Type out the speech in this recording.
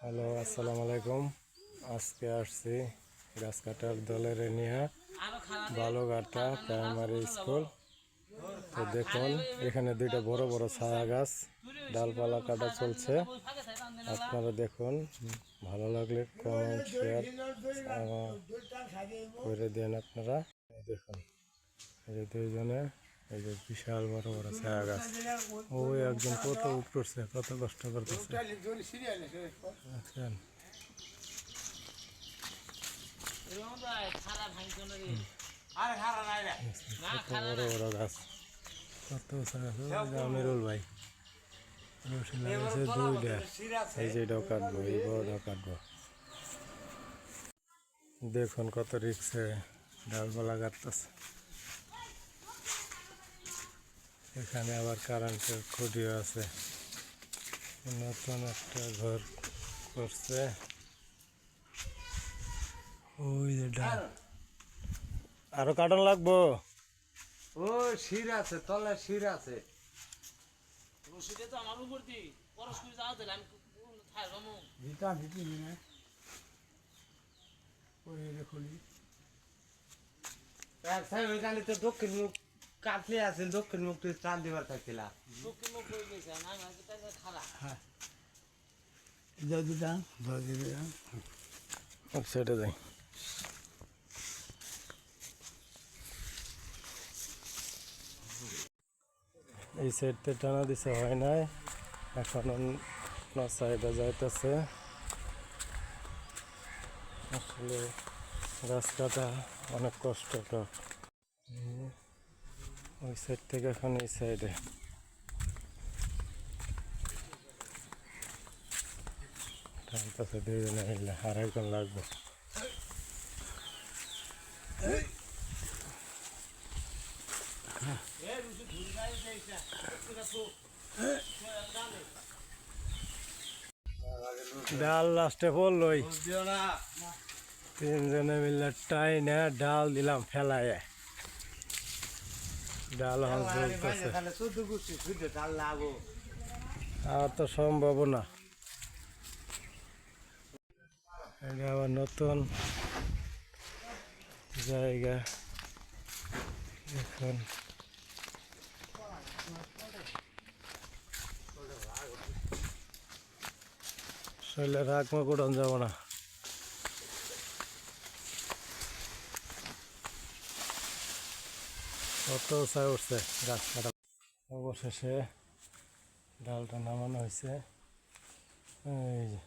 Hello, আসসালামু আলাইকুম। আজকে আসছি গাছ কাটার দলের নিয়ে বালুঘাটা প্রাইমারি স্কুল। তো দেখুন, এখানে দুইটা বড় বড় ছায়া গাছ, ডালপালা কাটা চলছে। আপনারা দেখুন, ভালো লাগলে কমেন্ট শেয়ার করে দেন আপনারা। দেখুন, এই যে দুইজনে, এই যে বিশাল বড় বড় ছায়া গাছ। ওই একজন কত উঠছে, কত কষ্ট করতেছে দেখছেন। কত বড় বড় গাছ, কত আমিরুল ভাই রশি লাগাইছে দুইটা। এই যে এটাও কাটবো, এই বড়টাও কাটবো। দেখুন কত রিক্সে ডালপালা কাটতেছে। এখানে আবার কারেন্টের খুঁটিও আছে। নতুন একটা ঘর করছে। ওই যে ডাল আরো কাটন লাগবো। ও শির আছে, তলায় শির আছে। রশিদে তো আমার উপর দি পরশ করে যাও দিলাম থাই রমু ভিটা ভিটি নিয়ে করে রেখলি এক সাইড ওইখানে তো দক্ষিণ মুখ কাটলে আছে, দক্ষিণ মুখ তুই চাল দিবার থাকছিলা। দক্ষিণ মুখ হয়ে গেছে না না এটা খারাপ। হ্যাঁ যদি সেটা যাই। এই সাইডতে টানা দিছে হয় নাই, এখন অন্য সাইডে যাইতেছে। আসলে গাছ কাটা অনেক কষ্টকর। ওই সাইড থেকে এখন এই সাইডে টানতেছে দুইজনে মিলে, আর একজন লাগবে। ডাল লাস্টে পড়লই, তিনজনে মিলে টাইনে ডাল দিলাম ফেলায়। ডাল চলতেছে, আর তো সম্ভব না। এটা আবার নতুন জায়গা। এখন শৈলে রাখবো, কোটান যাবো না। কত উঁচায় উঠছে গাছ কাটা। অবশেষে ডালটা নামানো হয়েছে। এই যে